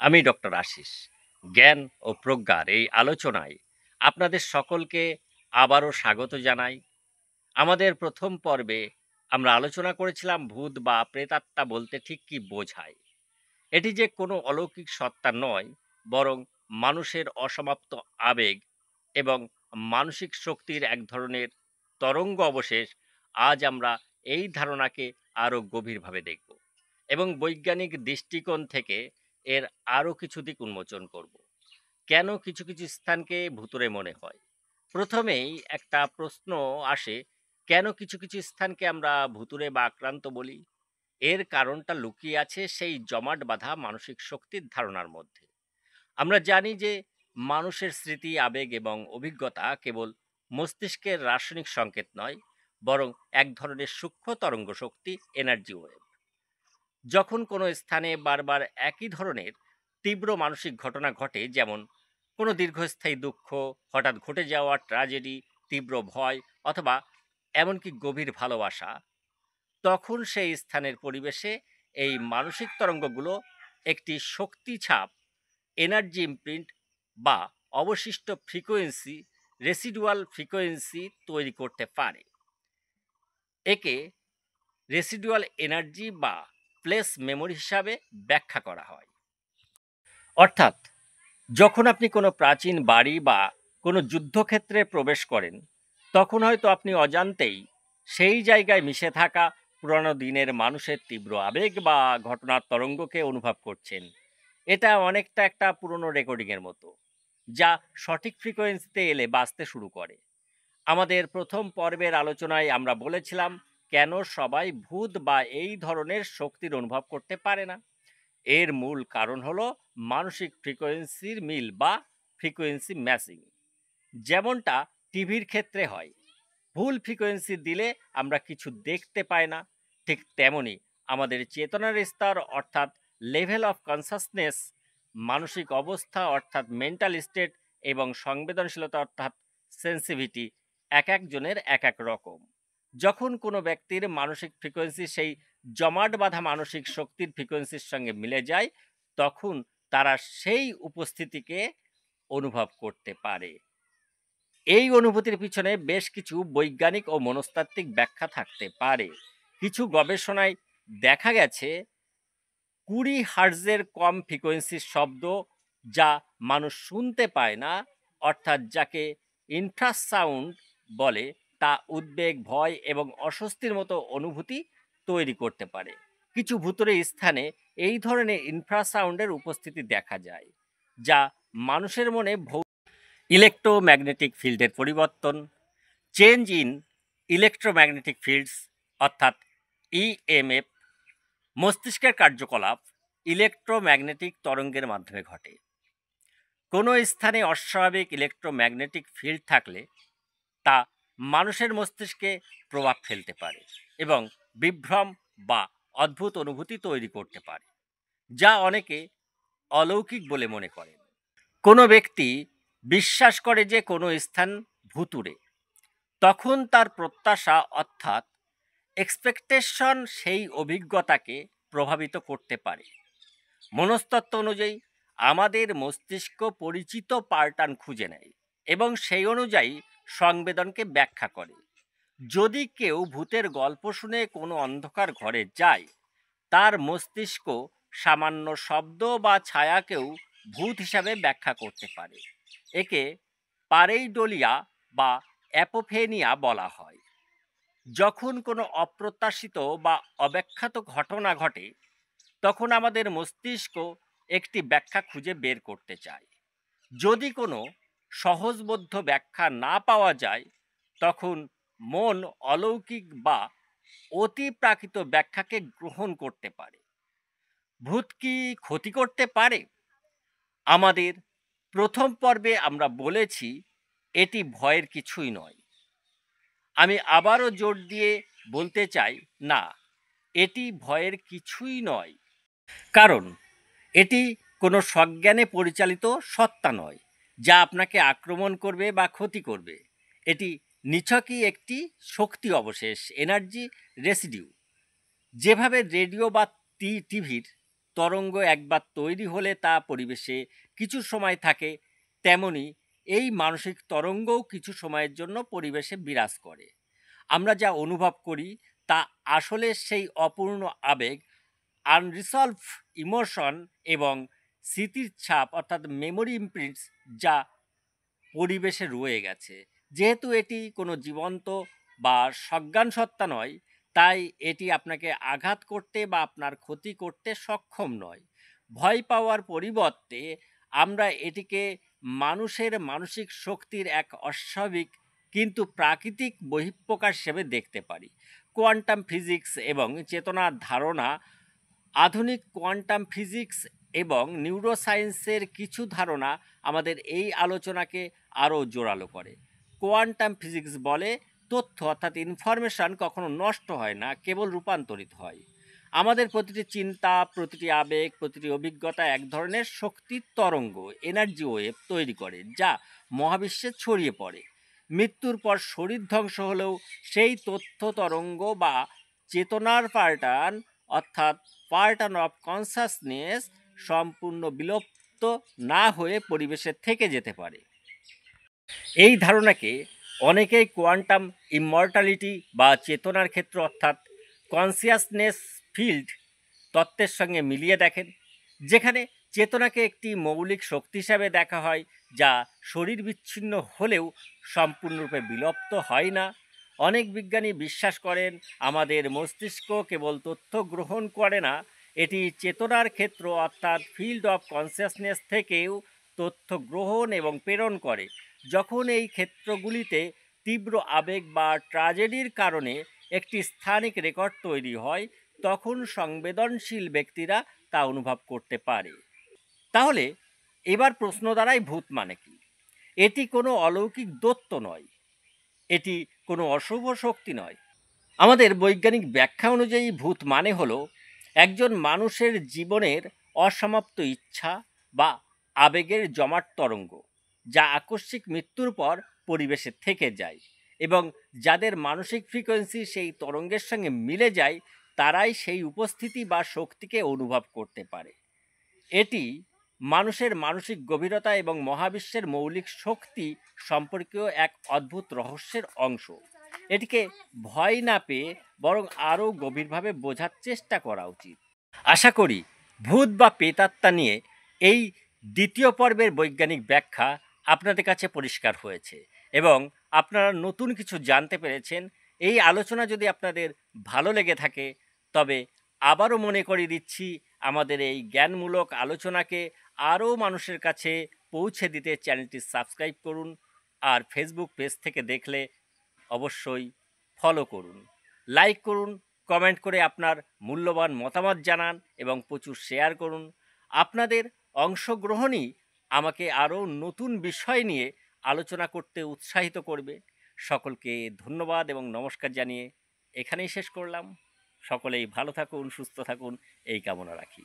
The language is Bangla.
আমি ডক্টর আশিস। জ্ঞান ও প্রজ্ঞার এই আলোচনায় আপনাদের সকলকে আবারও স্বাগত জানাই। আমাদের প্রথম পর্বে আমরা আলোচনা করেছিলাম ভূত বা প্রেতাত্মা বলতে ঠিক কি বোঝায়। এটি যে কোনো অলৌকিক সত্তা নয়, বরং মানুষের অসমাপ্ত আবেগ এবং মানসিক শক্তির এক ধরনের তরঙ্গ অবশেষ। আজ আমরা এই ধারণাকে আরও গভীরভাবে দেখব এবং বৈজ্ঞানিক দৃষ্টিকোণ থেকে এর আরও কিছু দিক উন্মোচন করব। কেন কিছু কিছু স্থানকে ভুতুড়ে মনে হয়? প্রথমেই একটা প্রশ্ন আসে, কেন কিছু কিছু স্থানকে আমরা ভুতুড়ে বা আক্রান্ত বলি? এর কারণটা লুকিয়ে আছে সেই জমাট বাঁধা মানসিক শক্তির ধারণার মধ্যে। আমরা জানি যে মানুষের স্মৃতি, আবেগ এবং অভিজ্ঞতা কেবল মস্তিষ্কের রাসায়নিক সংকেত নয়, বরং এক ধরনের সূক্ষ্ম তরঙ্গ শক্তি, এনার্জি ওয়েভ। যখন কোনো স্থানে বারবার একই ধরনের তীব্র মানসিক ঘটনা ঘটে, যেমন কোনো দীর্ঘস্থায়ী দুঃখ, হঠাৎ ঘটে যাওয়া ট্র্যাজেডি, তীব্র ভয় অথবা এমনকি গভীর ভালোবাসা, তখন সেই স্থানের পরিবেশে এই মানসিক তরঙ্গগুলো একটি শক্তি ছাপ, এনার্জি ইমপ্রিন্ট বা অবশিষ্ট ফ্রিকোয়েন্সি, রেসিডুয়াল ফ্রিকোয়েন্সি তৈরি করতে পারে। একে রেসিডুয়াল এনার্জি বা প্লেস মেমোরি হিসাবে ব্যাখ্যা করা হয়। অর্থাৎ যখন আপনি কোনো প্রাচীন বাড়ি বা কোনো যুদ্ধক্ষেত্রে প্রবেশ করেন, তখন হয়তো আপনি অজান্তেই সেই জায়গায় মিশে থাকা পুরনো দিনের মানুষের তীব্র আবেগ বা ঘটনার তরঙ্গকে অনুভব করছেন। এটা অনেকটা একটা পুরনো রেকর্ডিংয়ের মতো, যা সঠিক ফ্রিকোয়েন্সিতে এলে বাজতে শুরু করে। আমাদের প্রথম পর্বের আলোচনায় আমরা বলেছিলাম কেন সবাই ভূত বা এই ধরনের শক্তির অনুভব করতে পারে না। এর মূল কারণ হলো মানসিক ফ্রিকোয়েন্সির মিল বা ফ্রিকোয়েন্সি ম্যাচিং। যেমনটা টিভির ক্ষেত্রে হয়, ভুল ফ্রিকোয়েন্সি দিলে আমরা কিছু দেখতে পাই না, ঠিক তেমনি আমাদের চেতনার স্তর অর্থাৎ লেভেল অফ কনসাসনেস, মানসিক অবস্থা অর্থাৎ মেন্টাল স্টেট এবং সংবেদনশীলতা অর্থাৎ সেন্সিভিটি এক একজনের এক এক রকম। যখন কোনো ব্যক্তির মানসিক ফ্রিকোয়েন্সি সেই জমাট বাঁধা মানসিক শক্তির ফ্রিকোয়েন্সির সঙ্গে মিলে যায়, তখন তারা সেই উপস্থিতিকে অনুভব করতে পারে। এই অনুভূতির পিছনে বেশ কিছু বৈজ্ঞানিক ও মনস্তাত্ত্বিক ব্যাখ্যা থাকতে পারে। কিছু গবেষণায় দেখা গেছে 20 হার্টজের কম ফ্রিকোয়েন্সির শব্দ, যা মানুষ শুনতে পায় না, অর্থাৎ যাকে ইনফ্রাসাউন্ড বলে, তা উদ্বেগ, ভয় এবং অস্বস্তির মতো অনুভূতি তৈরি করতে পারে। কিছু ভুতুড়ে স্থানে এই ধরনের ইনফ্রাসাউন্ডের উপস্থিতি দেখা যায়, যা মানুষের মনে ইলেকট্রোম্যাগনেটিক ফিল্ডের পরিবর্তন, চেঞ্জ ইন ইলেকট্রোম্যাগনেটিক ফিল্ডস অর্থাৎ ইএমএফ, মস্তিষ্কের কার্যকলাপ ইলেকট্রোম্যাগনেটিক তরঙ্গের মাধ্যমে ঘটে। কোনো স্থানে অস্বাভাবিক ইলেকট্রোম্যাগনেটিক ফিল্ড থাকলে তা মানুষের মস্তিষ্কে প্রভাব ফেলতে পারে এবং বিভ্রম বা অদ্ভুত অনুভূতি তৈরি করতে পারে, যা অনেকে অলৌকিক বলে মনে করেন। কোনো ব্যক্তি বিশ্বাস করে যে কোনো স্থান ভুতুড়ে, তখন তার প্রত্যাশা অর্থাৎ এক্সপেকটেশন সেই অভিজ্ঞতাকে প্রভাবিত করতে পারে। মনস্তত্ত্ব অনুযায়ী আমাদের মস্তিষ্ক পরিচিত প্যাটার্ন খুঁজে নেয় এবং সেই অনুযায়ী সংবেদনকে ব্যাখ্যা করে। যদি কেউ ভূতের গল্প শুনে কোনো অন্ধকার ঘরে যায়, তার মস্তিষ্ক সামান্য শব্দ বা ছায়াকেও ভূত হিসাবে ব্যাখ্যা করতে পারে। একে পারেইডোলিয়া বা অ্যাপোফেনিয়া বলা হয়। যখন কোনো অপ্রত্যাশিত বা অব্যাখ্যাত ঘটনা ঘটে, তখন আমাদের মস্তিষ্ক একটি ব্যাখ্যা খুঁজে বের করতে চায়। যদি কোনো সহজবোধ্য ব্যাখ্যা না পাওয়া যায়, তখন মন অলৌকিক বা অতিপ্রাকৃত ব্যাখ্যাকে গ্রহণ করতে পারে। ভূত কি ক্ষতি করতে পারে? আমাদের প্রথম পর্বে আমরা বলেছি এটি ভয়ের কিছুই নয়। আমি আবারও জোর দিয়ে বলতে চাই, না, এটি ভয়ের কিছুই নয়। কারণ এটি কোনো সজ্ঞানে পরিচালিত সত্তা নয়, যা আপনাকে আক্রমণ করবে বা ক্ষতি করবে। এটি নিছকই একটি শক্তি অবশেষ, এনার্জি রেসিডিউ। যেভাবে রেডিও বা টিভির তরঙ্গ একবার তৈরি হলে তা পরিবেশে কিছু সময় থাকে, তেমনি এই মানসিক তরঙ্গও কিছু সময়ের জন্য পরিবেশে বিরাজ করে। আমরা যা অনুভব করি তা আসলে সেই অপূর্ণ আবেগ, আনরিসলভ ইমোশন এবং স্মৃতির ছাপ অর্থাৎ মেমোরি ইমপ্রিন্টস যা পরিবেশে রয়ে গেছে। যেহেতু এটি কোনো জীবন্ত বা সজ্ঞান সত্তা নয়, তাই এটি আপনাকে আঘাত করতে বা আপনার ক্ষতি করতে সক্ষম নয়। ভয় পাওয়ার পরিবর্তে আমরা এটিকে মানুষের মানসিক শক্তির এক অস্বাভাবিক কিন্তু প্রাকৃতিক বহিঃপ্রকাশ হিসেবে দেখতে পারি। কোয়ান্টাম ফিজিক্স এবং চেতনার ধারণা, আধুনিক কোয়ান্টাম ফিজিক্স এবং নিউরোসায়েন্সের কিছু ধারণা আমাদের এই আলোচনাকে আরও জোরালো করে। কোয়ান্টাম ফিজিক্স বলে তথ্য অর্থাৎ ইনফরমেশন কখনো নষ্ট হয় না, কেবল রূপান্তরিত হয়। আমাদের প্রতিটি চিন্তা, প্রতিটি আবেগ, প্রতিটি অভিজ্ঞতা এক ধরনের শক্তির তরঙ্গ, এনার্জি ওয়েভ তৈরি করে, যা মহাবিশ্বে ছড়িয়ে পড়ে। মৃত্যুর পর শরীর ধ্বংস হলেও সেই তথ্য তরঙ্গ বা চেতনার প্যাটার্ন অর্থাৎ প্যাটার্ন অফ কনসাসনেস সম্পূর্ণ বিলুপ্ত না হয়ে পরিবেশে থেকে যেতে পারে। এই ধারণাকে অনেকেই কোয়ান্টাম ইমমর্টালিটি বা চেতনার ক্ষেত্র অর্থাৎ কনসিয়াসনেস ফিল্ড তত্ত্বের সঙ্গে মিলিয়ে দেখেন, যেখানে চেতনাকে একটি মৌলিক শক্তি হিসাবে দেখা হয় যা শরীর বিচ্ছিন্ন হলেও সম্পূর্ণরূপে বিলুপ্ত হয় না। অনেক বিজ্ঞানী বিশ্বাস করেন আমাদের মস্তিষ্ক কেবল তথ্য গ্রহণ করে না, এটি চেতনার ক্ষেত্র অর্থাৎ ফিল্ড অফ কনসিয়াসনেস থেকেও তথ্য গ্রহণ এবং প্রেরণ করে। যখন এই ক্ষেত্রগুলিতে তীব্র আবেগ বা ট্র্যাজেডির কারণে একটি স্থানিক রেকর্ড তৈরি হয়, তখন সংবেদনশীল ব্যক্তিরা তা অনুভব করতে পারে। তাহলে এবার প্রশ্ন দাঁড়ায়, ভূত মানে কি? এটি কোনো অলৌকিক দৈত্য নয়, এটি কোনো অশুভ শক্তি নয়। আমাদের বৈজ্ঞানিক ব্যাখ্যা অনুযায়ী ভূত মানে হলো একজন মানুষের জীবনের অসমাপ্ত ইচ্ছা বা আবেগের জমাট তরঙ্গ, যা আকস্মিক মৃত্যুর পর পরিবেশে থেকে যায় এবং যাদের মানসিক ফ্রিকোয়েন্সি সেই তরঙ্গের সঙ্গে মিলে যায়, তারাই সেই উপস্থিতি বা শক্তিকে অনুভব করতে পারে। এটি মানুষের মানসিক গভীরতা এবং মহাবিশ্বের মৌলিক শক্তি সম্পর্কীয় এক অদ্ভুত রহস্যের অংশ। এটিকে ভয় না পেয়ে বরং আরও গভীরভাবে বোঝার চেষ্টা করা উচিত। আশা করি ভূত বা প্রেতাত্মা নিয়ে এই দ্বিতীয় পর্বের বৈজ্ঞানিক ব্যাখ্যা আপনাদের কাছে পরিষ্কার হয়েছে এবং আপনারা নতুন কিছু জানতে পেরেছেন। এই আলোচনা যদি আপনাদের ভালো লেগে থাকে, তবে আবারও মনে করিয়ে দিচ্ছি, আমাদের এই জ্ঞানমূলক আলোচনাকে আরও মানুষের কাছে পৌঁছে দিতে চ্যানেলটি সাবস্ক্রাইব করুন, আর ফেসবুক পেজ থেকে দেখলে অবশ্যই ফলো করুন, লাইক করুন, কমেন্ট করে আপনার মূল্যবান মতামত জানান এবং প্রচুর শেয়ার করুন। আপনাদের অংশগ্রহণই আমাকে আরও নতুন বিষয় নিয়ে আলোচনা করতে উৎসাহিত করবে। সকলকে ধন্যবাদ এবং নমস্কার জানিয়ে এখানেই শেষ করলাম। সকলেই ভালো থাকুন, সুস্থ থাকুন, এই কামনা রাখি।